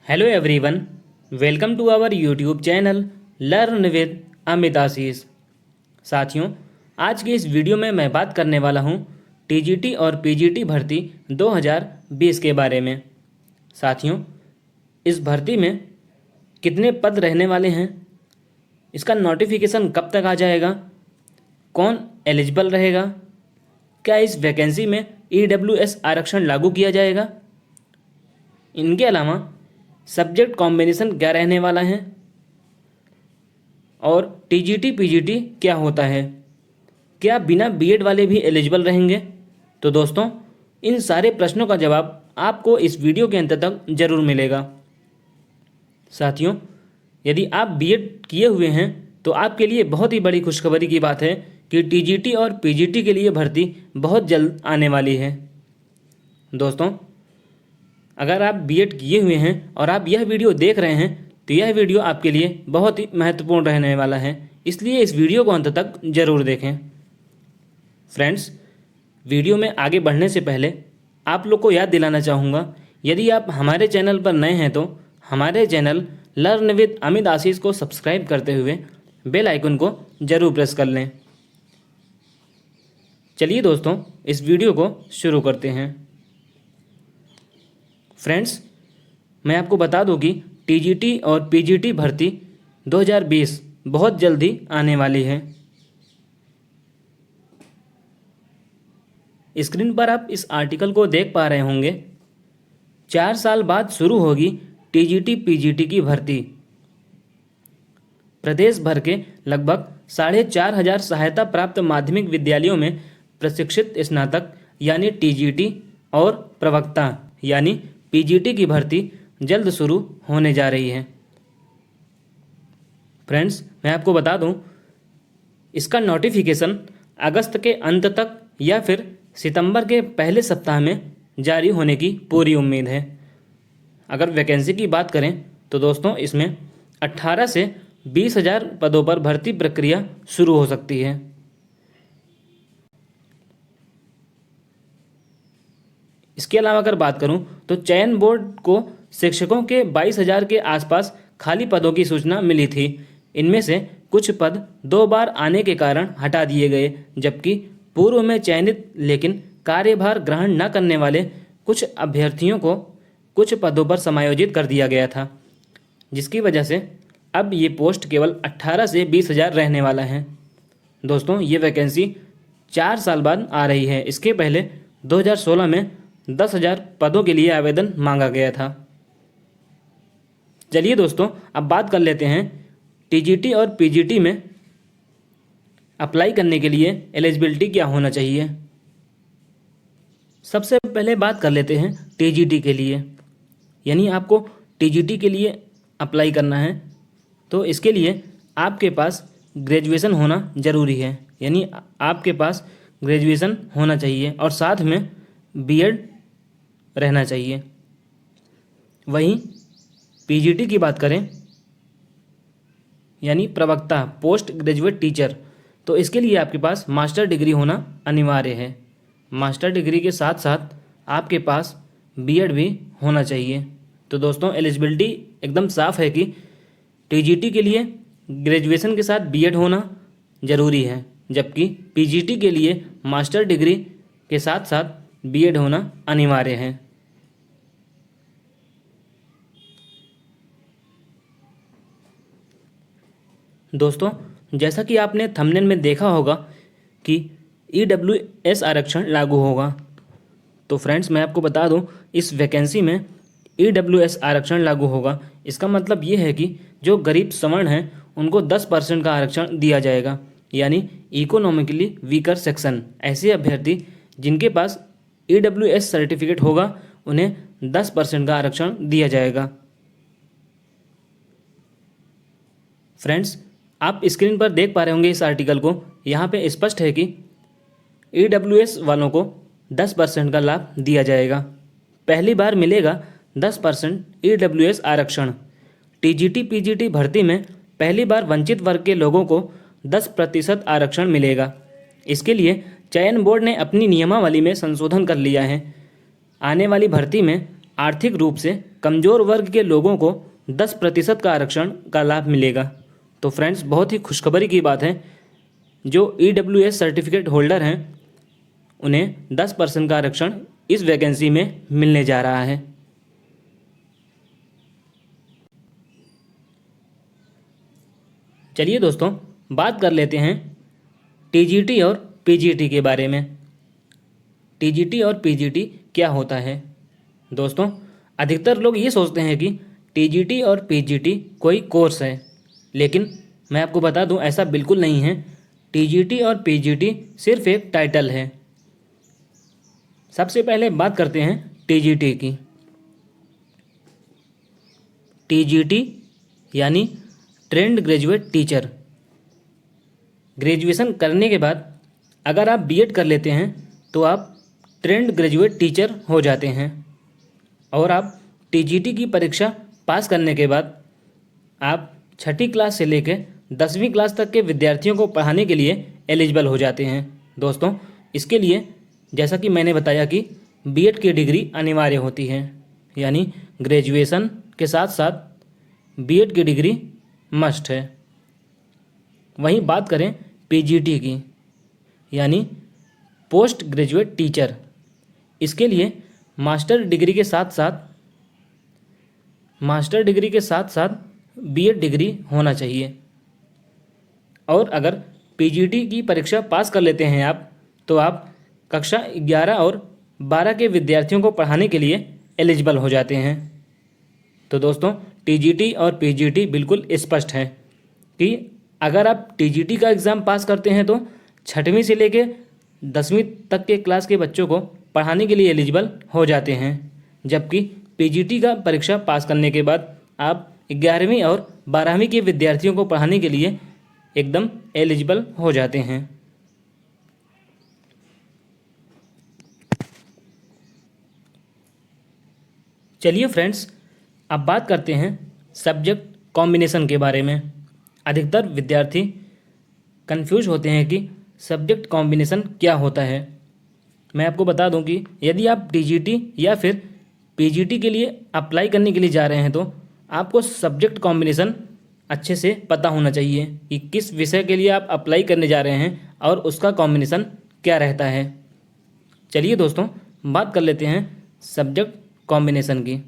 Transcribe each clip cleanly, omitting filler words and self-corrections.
Hello everyone, welcome to our YouTube channel learn with Amit Ashish. साथियों, आज की इस वीडियो में मैं बात करने वाला हूं टीजीटी और पीजीटी भर्ती 2020 के बारे में। साथियों, इस भर्ती में कितने पद रहने वाले हैं, इसका नोटिफिकेशन कब तक आ जाएगा, कौन एलिजिबल रहेगा, क्या इस वैकेंसी में ईडब्ल्यूएस आरक्षण लागू किया जाएगा, इनके अलावा सब्जेक्ट कॉम्बिनेशन क्या रहने वाला है और टीजीटी पीजीटी क्या होता है, क्या बिना बीएड वाले भी एलिजिबल रहेंगे। तो दोस्तों, इन सारे प्रश्नों का जवाब आपको इस वीडियो के अंत तक जरूर मिलेगा। साथियों, यदि आप बीएड किए हुए हैं तो आपके लिए बहुत ही बड़ी खुशखबरी की बात है कि टीजीटी और पीजीटी के लिए भर्ती बहुत जल्द आने वाली है। दोस्तों, अगर आप बीएड किए हुए हैं और आप यह वीडियो देख रहे हैं तो यह वीडियो आपके लिए बहुत ही महत्वपूर्ण रहने वाला है, इसलिए इस वीडियो को अंत तक जरूर देखें। फ्रेंड्स, वीडियो में आगे बढ़ने से पहले आप लोग को याद दिलाना चाहूँगा, यदि आप हमारे चैनल पर नए हैं तो हमारे चैनल लर्न विद अमित आशीष को सब्सक्राइब करते हुए बेल आइकन को जरूर प्रेस कर लें। चलिए दोस्तों, इस वीडियो को शुरू करते हैं। फ्रेंड्स, मैं आपको बता दूं कि टीजीटी और पीजीटी भर्ती 2020 बहुत जल्दी आने वाली है। स्क्रीन पर आप इस आर्टिकल को देख पा रहे होंगे। 4 साल बाद शुरू होगी टीजीटी पीजीटी की भर्ती। प्रदेश भर के लगभग 4,500 सहायता प्राप्त माध्यमिक विद्यालयों में प्रशिक्षित स्नातक यानी टीजीटी और प्रवक्ता यानी पीजीटी की भर्ती जल्द शुरू होने जा रही है। फ्रेंड्स, मैं आपको बता दूं, इसका नोटिफिकेशन अगस्त के अंत तक या फिर सितंबर के पहले सप्ताह में जारी होने की पूरी उम्मीद है। अगर वैकेंसी की बात करें तो दोस्तों, इसमें 18 से 20,000 पदों पर भर्ती प्रक्रिया शुरू हो सकती है। इसके अलावा अगर बात करूं तो चयन बोर्ड को शिक्षकों के 22,000 के आसपास खाली पदों की सूचना मिली थी। इनमें से कुछ पद 2 बार आने के कारण हटा दिए गए, जबकि पूर्व में चयनित लेकिन कार्यभार ग्रहण न करने वाले कुछ अभ्यर्थियों को कुछ पदों पर समायोजित कर दिया गया था, जिसकी वजह से अब ये पोस्ट केवल 18 से 20,000 रहने वाला है। दोस्तों, ये वैकेंसी 4 साल बाद आ रही है। इसके पहले 2016 में 10,000 पदों के लिए आवेदन मांगा गया था। चलिए दोस्तों, अब बात कर लेते हैं टीजीटी और पीजीटी में अप्लाई करने के लिए एलिजिबिलिटी क्या होना चाहिए। सबसे पहले बात कर लेते हैं टीजीटी के लिए, यानी आपको टीजीटी के लिए अप्लाई करना है तो इसके लिए आपके पास ग्रेजुएशन होना ज़रूरी है, यानी आपके पास ग्रेजुएशन होना चाहिए और साथ में बीएड रहना चाहिए। वहीं पीजीटी की बात करें, यानी प्रवक्ता पोस्ट ग्रेजुएट टीचर, तो इसके लिए आपके पास मास्टर डिग्री होना अनिवार्य है। मास्टर डिग्री के साथ साथ आपके पास बीएड भी होना चाहिए। तो दोस्तों, एलिजिबिलिटी एकदम साफ है कि टीजीटी के लिए ग्रेजुएशन के साथ बीएड होना ज़रूरी है, जबकि पीजीटी के लिए मास्टर डिग्री के साथ साथ बीएड होना अनिवार्य है। दोस्तों, जैसा कि आपने थंबनेल में देखा होगा कि ईडब्ल्यूएस आरक्षण लागू होगा, तो फ्रेंड्स मैं आपको बता दूं, इस वैकेंसी में ईडब्ल्यूएस आरक्षण लागू होगा। इसका मतलब ये है कि जो गरीब सवर्ण हैं उनको 10% का आरक्षण दिया जाएगा, यानी इकोनॉमिकली वीकर सेक्शन। ऐसे अभ्यर्थी जिनके पास ईडब्ल्यूएस सर्टिफिकेट होगा उन्हें 10% का आरक्षण दिया जाएगा। फ्रेंड्स, आप स्क्रीन पर देख पा रहे होंगे इस आर्टिकल को। यहाँ पे स्पष्ट है कि ईडब्ल्यूएस वालों को 10% का लाभ दिया जाएगा। पहली बार मिलेगा 10% ईडब्ल्यूएस आरक्षण। टीजीटी पीजीटी भर्ती में पहली बार वंचित वर्ग के लोगों को 10% आरक्षण मिलेगा। इसके लिए चयन बोर्ड ने अपनी नियमावली में संशोधन कर लिया है। आने वाली भर्ती में आर्थिक रूप से कमज़ोर वर्ग के लोगों को 10% का आरक्षण का लाभ मिलेगा। तो फ्रेंड्स, बहुत ही खुशखबरी की बात है, जो EWS सर्टिफिकेट होल्डर हैं उन्हें 10% का आरक्षण इस वैकेंसी में मिलने जा रहा है। चलिए दोस्तों, बात कर लेते हैं TGT और PGT के बारे में। TGT और PGT क्या होता है? दोस्तों, अधिकतर लोग ये सोचते हैं कि TGT और PGT कोई कोर्स है, लेकिन मैं आपको बता दूं ऐसा बिल्कुल नहीं है। TGT और PGT सिर्फ एक टाइटल है। सबसे पहले बात करते हैं TGT की। TGT यानी ट्रेंड ग्रेजुएट टीचर। ग्रेजुएशन करने के बाद अगर आप बीएड कर लेते हैं तो आप ट्रेंड ग्रेजुएट टीचर हो जाते हैं, और आप TGT की परीक्षा पास करने के बाद आप 6ठी क्लास से लेकर 10वीं क्लास तक के विद्यार्थियों को पढ़ाने के लिए एलिजिबल हो जाते हैं। दोस्तों, इसके लिए जैसा कि मैंने बताया कि बीएड की डिग्री अनिवार्य होती है, यानी ग्रेजुएशन के साथ साथ बीएड की डिग्री मस्ट है। वहीं बात करें PGT की, यानी पोस्ट ग्रेजुएट टीचर, इसके लिए मास्टर डिग्री के साथ साथ बीएड डिग्री होना चाहिए। और अगर PGT की परीक्षा पास कर लेते हैं आप, तो आप कक्षा 11 और 12 के विद्यार्थियों को पढ़ाने के लिए एलिजिबल हो जाते हैं। तो दोस्तों, TGT और PGT बिल्कुल स्पष्ट है कि अगर आप TGT का एग्ज़ाम पास करते हैं तो 6वीं से लेके 10वीं तक के क्लास के बच्चों को पढ़ाने के लिए एलिजिबल हो जाते हैं, जबकि PGT का परीक्षा पास करने के बाद आप 11वीं और 12वीं के विद्यार्थियों को पढ़ाने के लिए एकदम एलिजिबल हो जाते हैं। चलिए फ्रेंड्स, अब बात करते हैं सब्जेक्ट कॉम्बिनेशन के बारे में। अधिकतर विद्यार्थी कंफ्यूज होते हैं कि सब्जेक्ट कॉम्बिनेशन क्या होता है। मैं आपको बता दूं कि यदि आप TGT या फिर PGT के लिए अप्लाई करने के लिए जा रहे हैं तो आपको सब्जेक्ट कॉम्बिनेशन अच्छे से पता होना चाहिए कि किस विषय के लिए आप अप्लाई करने जा रहे हैं और उसका कॉम्बिनेशन क्या रहता है। चलिए दोस्तों, बात कर लेते हैं सब्जेक्ट कॉम्बिनेशन की।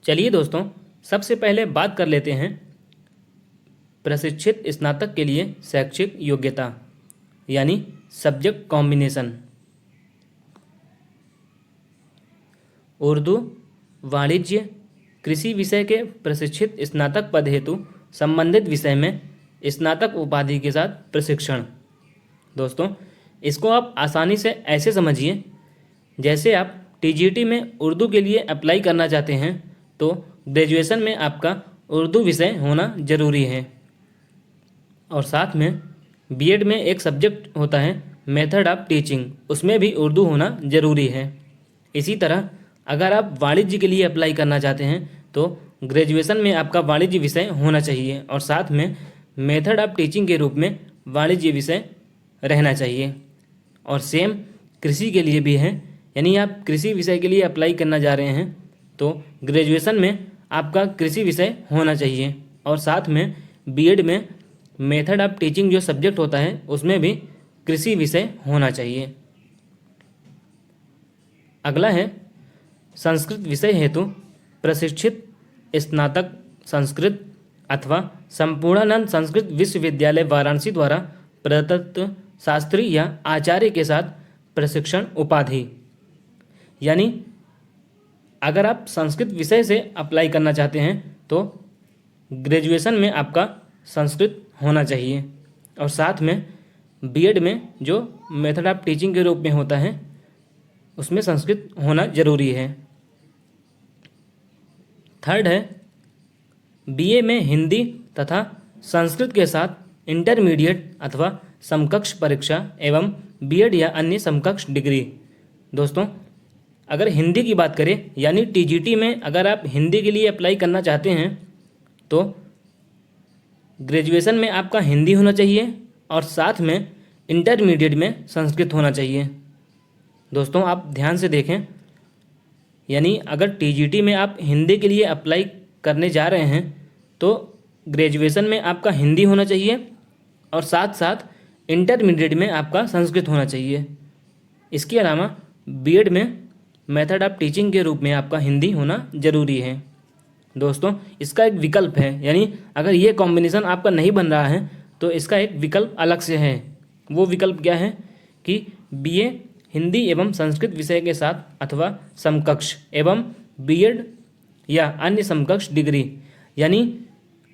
चलिए दोस्तों, सबसे पहले बात कर लेते हैं प्रशिक्षित स्नातक के लिए शैक्षिक योग्यता, यानी सब्जेक्ट कॉम्बिनेशन। उर्दू, वाणिज्य, कृषि विषय के प्रशिक्षित स्नातक पद हेतु संबंधित विषय में स्नातक उपाधि के साथ प्रशिक्षण। दोस्तों, इसको आप आसानी से ऐसे समझिए, जैसे आप TGT में उर्दू के लिए अप्लाई करना चाहते हैं तो ग्रेजुएशन में आपका उर्दू विषय होना ज़रूरी है, और साथ में बीएड में एक सब्जेक्ट होता है मेथड ऑफ टीचिंग, उसमें भी उर्दू होना ज़रूरी है। इसी तरह अगर आप वाणिज्य के लिए अप्लाई करना चाहते हैं तो ग्रेजुएशन में आपका वाणिज्य विषय होना चाहिए, और साथ में मेथड ऑफ टीचिंग के रूप में वाणिज्य विषय रहना चाहिए। और सेम कृषि के लिए भी है, यानी आप कृषि विषय के लिए अप्लाई करना जा रहे हैं तो ग्रेजुएशन में आपका कृषि विषय होना चाहिए, और साथ में बीएड में मेथड ऑफ टीचिंग जो सब्जेक्ट होता है उसमें भी कृषि विषय होना चाहिए। अगला है संस्कृत विषय हेतु प्रशिक्षित स्नातक संस्कृत अथवा संपूर्णानंद संस्कृत विश्वविद्यालय वाराणसी द्वारा प्रदत्त शास्त्री या आचार्य के साथ प्रशिक्षण उपाधि। यानी अगर आप संस्कृत विषय से अप्लाई करना चाहते हैं तो ग्रेजुएशन में आपका संस्कृत होना चाहिए, और साथ में बीएड में जो मेथड ऑफ टीचिंग के रूप में होता है उसमें संस्कृत होना ज़रूरी है। थर्ड है बीए में हिंदी तथा संस्कृत के साथ इंटरमीडिएट अथवा समकक्ष परीक्षा एवं बीएड या अन्य समकक्ष डिग्री। दोस्तों, अगर हिंदी की बात करें, यानी TGT में अगर आप हिंदी के लिए अप्लाई करना चाहते हैं तो ग्रेजुएशन में आपका हिंदी होना चाहिए, और साथ में इंटरमीडिएट में संस्कृत होना चाहिए। दोस्तों आप ध्यान से देखें, यानी अगर टीजीटी में आप हिंदी के लिए अप्लाई करने जा रहे हैं तो ग्रेजुएशन में आपका हिंदी होना चाहिए और साथ साथ इंटरमीडिएट में आपका संस्कृत होना चाहिए। इसके अलावा बीएड में मेथड ऑफ टीचिंग के रूप में आपका हिंदी होना ज़रूरी है। दोस्तों इसका एक विकल्प है, यानी अगर ये कॉम्बिनेशन आपका नहीं बन रहा है तो इसका एक विकल्प अलग से है। वो विकल्प क्या है कि बीए हिंदी एवं संस्कृत विषय के साथ अथवा समकक्ष एवं बीएड या अन्य समकक्ष डिग्री, यानी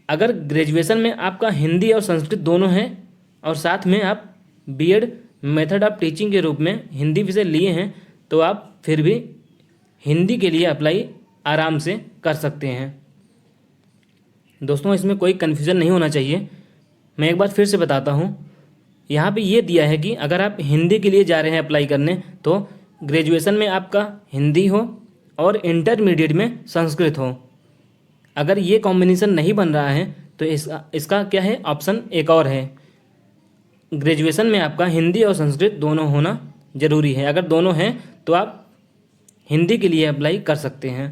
अगर ग्रेजुएशन में आपका हिंदी और संस्कृत दोनों हैं और साथ में आप बीएड मेथड ऑफ टीचिंग के रूप में हिंदी विषय लिए हैं तो आप फिर भी हिंदी के लिए अप्लाई आराम से कर सकते हैं। दोस्तों इसमें कोई कन्फ्यूज़न नहीं होना चाहिए। मैं एक बार फिर से बताता हूँ, यहाँ पे ये दिया है कि अगर आप हिंदी के लिए जा रहे हैं अप्लाई करने तो ग्रेजुएशन में आपका हिंदी हो और इंटरमीडिएट में संस्कृत हो। अगर ये कॉम्बिनेशन नहीं बन रहा है तो इसका क्या है, ऑप्शन एक और है, ग्रेजुएशन में आपका हिंदी और संस्कृत दोनों होना ज़रूरी है। अगर दोनों हैं तो आप हिंदी के लिए अप्लाई कर सकते हैं।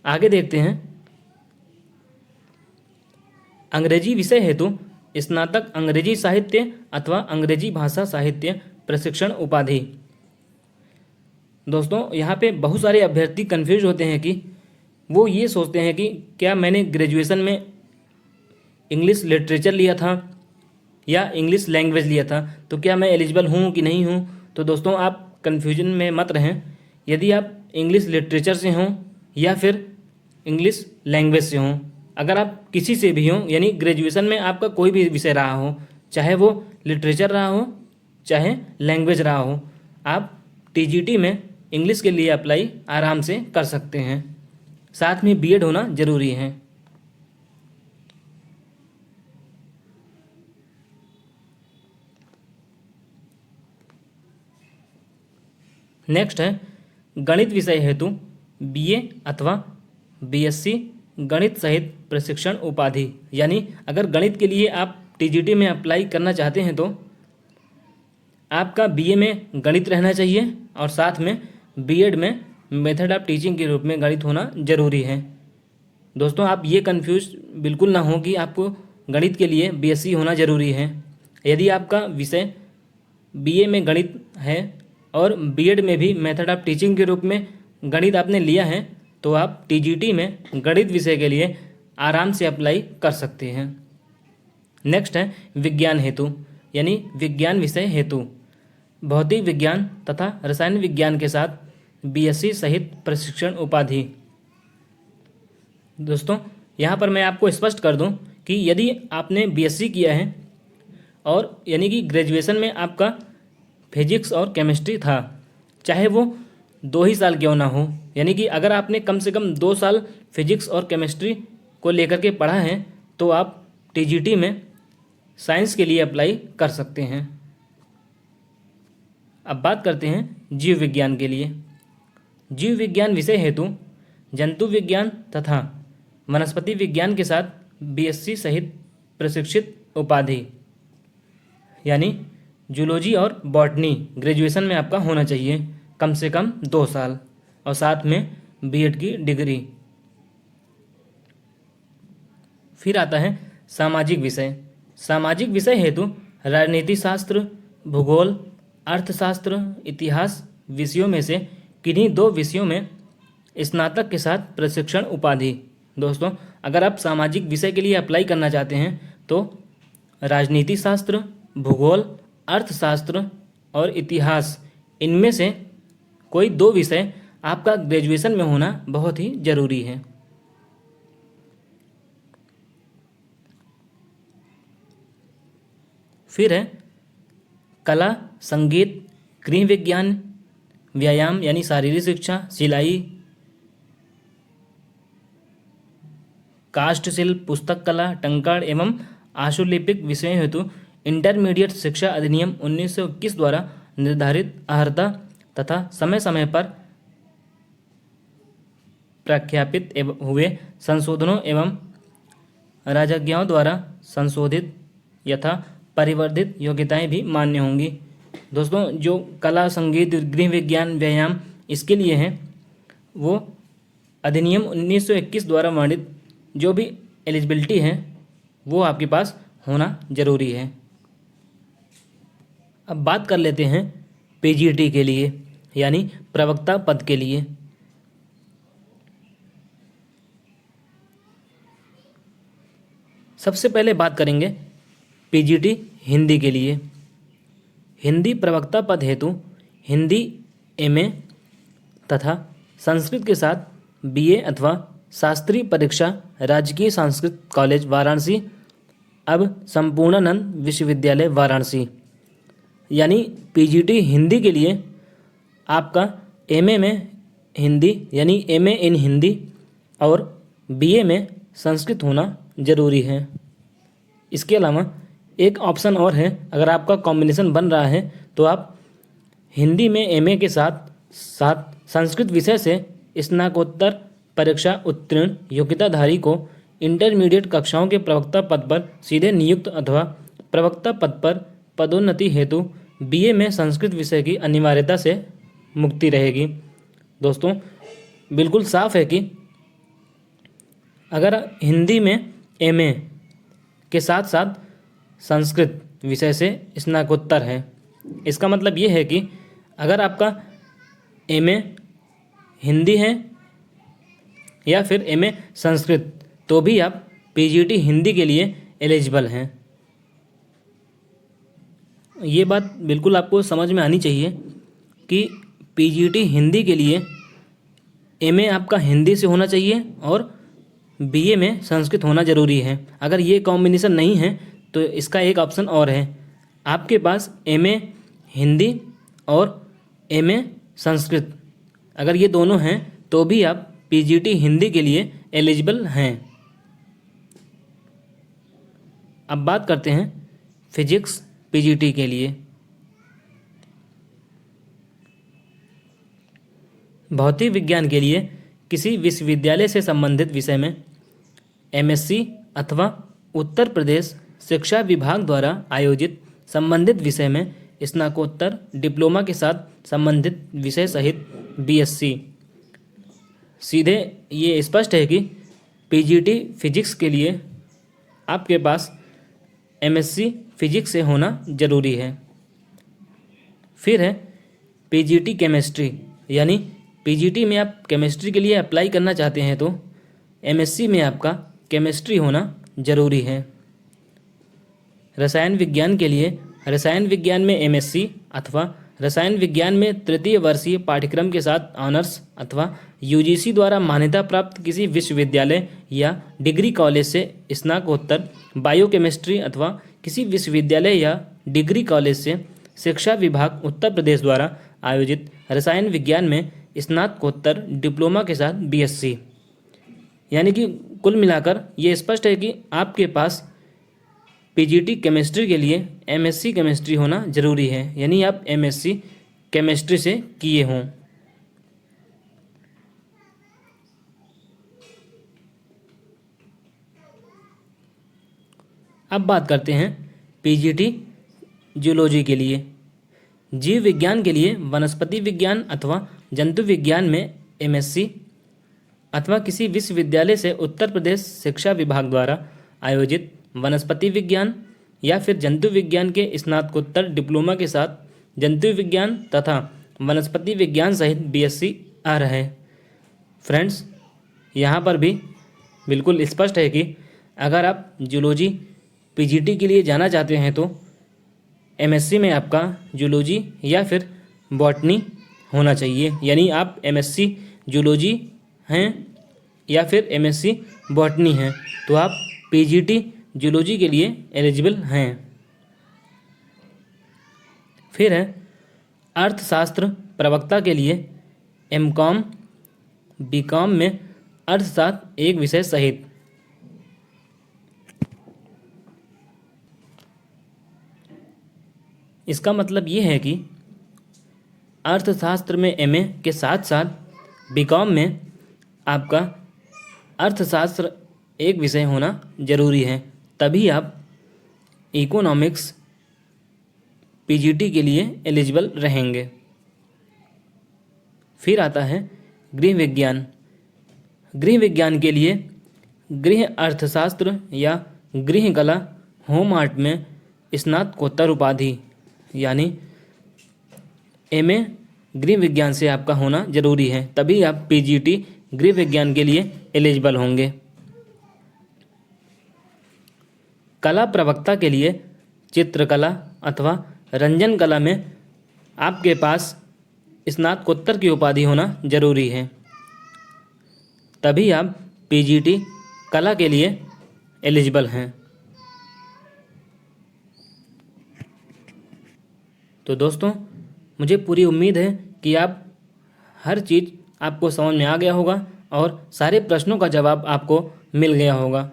आगे देखते हैं, अंग्रेजी विषय हेतु स्नातक अंग्रेजी साहित्य अथवा अंग्रेजी भाषा साहित्य प्रशिक्षण उपाधि। दोस्तों यहाँ पे बहुत सारे अभ्यर्थी कंफ्यूज होते हैं कि वो ये सोचते हैं कि क्या मैंने ग्रेजुएशन में इंग्लिश लिटरेचर लिया था या इंग्लिश लैंग्वेज लिया था तो क्या मैं एलिजिबल हूँ कि नहीं हूँ। तो दोस्तों आप कन्फ्यूजन में मत रहें। यदि आप इंग्लिश लिटरेचर से हों या फिर इंग्लिश लैंग्वेज से हों, अगर आप किसी से भी हों, यानी ग्रेजुएशन में आपका कोई भी विषय रहा हो, चाहे वो लिटरेचर रहा हो चाहे लैंग्वेज रहा हो, आप टीजीटी में इंग्लिश के लिए अप्लाई आराम से कर सकते हैं। साथ में बीएड होना ज़रूरी है। नेक्स्ट है गणित विषय हेतु बीए अथवा बीएससी गणित सहित प्रशिक्षण उपाधि, यानी अगर गणित के लिए आप टीजीटी में अप्लाई करना चाहते हैं तो आपका बीए में गणित रहना चाहिए और साथ में बीएड में मेथड ऑफ टीचिंग के रूप में गणित होना ज़रूरी है। दोस्तों आप ये कंफ्यूज बिल्कुल ना हो कि आपको गणित के लिए बीएससी होना ज़रूरी है। यदि आपका विषय बीए में गणित है और बीएड में भी मेथड ऑफ टीचिंग के रूप में गणित आपने लिया है तो आप टीजीटी में गणित विषय के लिए आराम से अप्लाई कर सकते हैं। नेक्स्ट है विज्ञान हेतु, यानी विज्ञान विषय हेतु भौतिक विज्ञान तथा रसायन विज्ञान के साथ बीएससी सहित प्रशिक्षण उपाधि। दोस्तों यहाँ पर मैं आपको स्पष्ट कर दूं कि यदि आपने बीएससी किया है और यानी कि ग्रेजुएशन में आपका फिजिक्स और केमिस्ट्री था, चाहे वो 2 ही साल क्यों ना हो, यानी कि अगर आपने कम से कम 2 साल फिजिक्स और केमिस्ट्री को लेकर के पढ़ा है तो आप टीजीटी में साइंस के लिए अप्लाई कर सकते हैं। अब बात करते हैं जीव विज्ञान के लिए। जीव विज्ञान विषय हेतु जंतु विज्ञान तथा वनस्पति विज्ञान के साथ बीएससी सहित प्रशिक्षित उपाधि, यानी जूलॉजी और बॉटनी ग्रेजुएशन में आपका होना चाहिए कम से कम 2 साल और साथ में बीएड की डिग्री। फिर आता है सामाजिक विषय। सामाजिक विषय हेतु राजनीति शास्त्र, भूगोल, अर्थशास्त्र, इतिहास विषयों में से किन्हीं 2 विषयों में स्नातक के साथ प्रशिक्षण उपाधि। दोस्तों अगर आप सामाजिक विषय के लिए अप्लाई करना चाहते हैं तो राजनीति शास्त्र, भूगोल, अर्थशास्त्र और इतिहास, इनमें से कोई 2 विषय आपका ग्रेजुएशन में होना बहुत ही ज़रूरी है। फिर है कला, संगीत, गृह विज्ञान, व्यायाम यानी शारीरिक शिक्षा, सिलाई, काष्ठ शिल्प, पुस्तक कला, टंकार एवं आशुलिपिक विषयों हेतु इंटरमीडिएट शिक्षा अधिनियम 1921 द्वारा निर्धारित अर्हता तथा समय समय पर प्रख्यापित हुए संशोधनों एवं राजज्ञों द्वारा संशोधित यथा परिवर्धित योग्यताएं भी मान्य होंगी। दोस्तों जो कला, संगीत, गृह विज्ञान, व्यायाम इसके लिए है वो अधिनियम 1921 द्वारा वर्णित जो भी एलिजिबिलिटी है वो आपके पास होना जरूरी है। अब बात कर लेते हैं पीजीटी के लिए यानी प्रवक्ता पद के लिए। सबसे पहले बात करेंगे पीजीटी हिंदी के लिए। हिंदी प्रवक्ता पद हेतु हिंदी एमए तथा संस्कृत के साथ बीए अथवा शास्त्रीय परीक्षा राजकीय संस्कृत कॉलेज वाराणसी, अब संपूर्णानंद विश्वविद्यालय वाराणसी। यानी पीजीटी हिंदी के लिए आपका एमए में हिंदी यानी एमए इन हिंदी और बीए में संस्कृत होना ज़रूरी है। इसके अलावा एक ऑप्शन और है, अगर आपका कॉम्बिनेशन बन रहा है तो आप हिंदी में एमए के साथ साथ संस्कृत विषय से स्नातकोत्तर परीक्षा उत्तीर्ण योग्यताधारी को इंटरमीडिएट कक्षाओं के प्रवक्ता पद पर सीधे नियुक्त अथवा प्रवक्ता पद पर पदोन्नति हेतु बीए में संस्कृत विषय की अनिवार्यता से मुक्ति रहेगी। दोस्तों बिल्कुल साफ है कि अगर हिंदी में एमए के साथ साथ संस्कृत विषय से स्नातकोत्तर है, इसका मतलब ये है कि अगर आपका एमए हिंदी है या फिर एमए संस्कृत तो भी आप पीजीटी हिंदी के लिए एलिजिबल हैं। ये बात बिल्कुल आपको समझ में आनी चाहिए कि पीजीटी हिंदी के लिए एमए आपका हिंदी से होना चाहिए और बीए में संस्कृत होना ज़रूरी है। अगर ये कॉम्बिनेशन नहीं है तो इसका एक ऑप्शन और है, आपके पास एमए हिंदी और एमए संस्कृत, अगर ये दोनों हैं तो भी आप पीजीटी हिंदी के लिए एलिजिबल हैं। अब बात करते हैं फिजिक्स पीजीटी के लिए। भौतिक विज्ञान के लिए किसी विश्वविद्यालय से संबंधित विषय में एमएससी अथवा उत्तर प्रदेश शिक्षा विभाग द्वारा आयोजित संबंधित विषय में स्नातकोत्तर डिप्लोमा के साथ संबंधित विषय सहित बीएससी। सीधे ये स्पष्ट है कि पीजीटी फिजिक्स के लिए आपके पास एमएससी फिजिक्स से होना ज़रूरी है। फिर है पीजीटी केमिस्ट्री, यानी पीजीटी में आप केमिस्ट्री के लिए अप्लाई करना चाहते हैं तो एमएससी में आपका केमिस्ट्री होना ज़रूरी है। रसायन विज्ञान के लिए रसायन विज्ञान में एमएससी अथवा रसायन विज्ञान में तृतीय वर्षीय पाठ्यक्रम के साथ ऑनर्स अथवा यूजीसी द्वारा मान्यता प्राप्त किसी विश्वविद्यालय या डिग्री कॉलेज से स्नातकोत्तर बायोकेमिस्ट्री अथवा किसी विश्वविद्यालय या डिग्री कॉलेज से शिक्षा विभाग उत्तर प्रदेश द्वारा आयोजित रसायन विज्ञान में स्नातकोत्तर डिप्लोमा के साथ बीएससी। यानी कि कुल मिलाकर ये स्पष्ट है कि आपके पास पीजीटी केमिस्ट्री के लिए एमएससी केमिस्ट्री होना ज़रूरी है, यानी आप एमएससी केमिस्ट्री से किए हों। अब बात करते हैं पीजीटी जूलॉजी के लिए। जीव विज्ञान के लिए वनस्पति विज्ञान अथवा जंतु विज्ञान में एमएससी अथवा किसी विश्वविद्यालय से उत्तर प्रदेश शिक्षा विभाग द्वारा आयोजित वनस्पति विज्ञान या फिर जंतु विज्ञान के स्नातकोत्तर डिप्लोमा के साथ जंतु विज्ञान तथा वनस्पति विज्ञान सहित बीएससी आ रहा है। फ्रेंड्स यहाँ पर भी बिल्कुल स्पष्ट है कि अगर आप जूलॉजी पीजीटी के लिए जाना चाहते हैं तो एमएससी में आपका जूलॉजी या फिर बॉटनी होना चाहिए, यानी आप एमएससी जूलॉजी हैं या फिर एमएससी बॉटनी हैं तो आप पीजीटी जूलॉजी के लिए एलिजिबल हैं। फिर है अर्थशास्त्र प्रवक्ता के लिए एमकॉम बीकॉम में अर्थशास्त्र एक विषय सहित। इसका मतलब ये है कि अर्थशास्त्र में एमए के साथ साथ बीकॉम में आपका अर्थशास्त्र एक विषय होना ज़रूरी है, तभी आप इकोनॉमिक्स पीजीटी के लिए एलिजिबल रहेंगे। फिर आता है गृह विज्ञान। गृह विज्ञान के लिए गृह अर्थशास्त्र या गृह कला होम आर्ट में स्नातकोत्तर उपाधि यानी एमए गृह विज्ञान से आपका होना जरूरी है, तभी आप पीजीटी गृह विज्ञान के लिए एलिजिबल होंगे। कला प्रवक्ता के लिए चित्रकला अथवा रंजन कला में आपके पास स्नातकोत्तर की उपाधि होना जरूरी है, तभी आप पीजीटी कला के लिए एलिजिबल हैं। तो दोस्तों, मुझे पूरी उम्मीद है कि आप हर चीज़ आपको समझ में आ गया होगा और सारे प्रश्नों का जवाब आपको मिल गया होगा।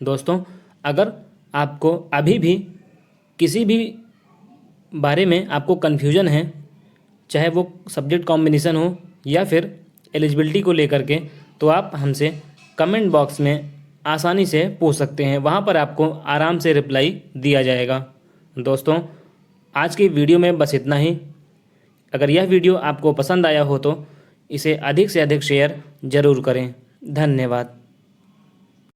दोस्तों, अगर आपको अभी भी किसी भी बारे में आपको कन्फ्यूजन है, चाहे वो सब्जेक्ट कॉम्बिनेशन हो या फिर एलिजिबिलिटी को लेकर के, तो आप हमसे कमेंट बॉक्स में आसानी से पूछ सकते हैं। वहाँ पर आपको आराम से रिप्लाई दिया जाएगा। दोस्तों, आज की वीडियो में बस इतना ही। अगर यह वीडियो आपको पसंद आया हो तो इसे अधिक से अधिक शेयर ज़रूर करें। धन्यवाद।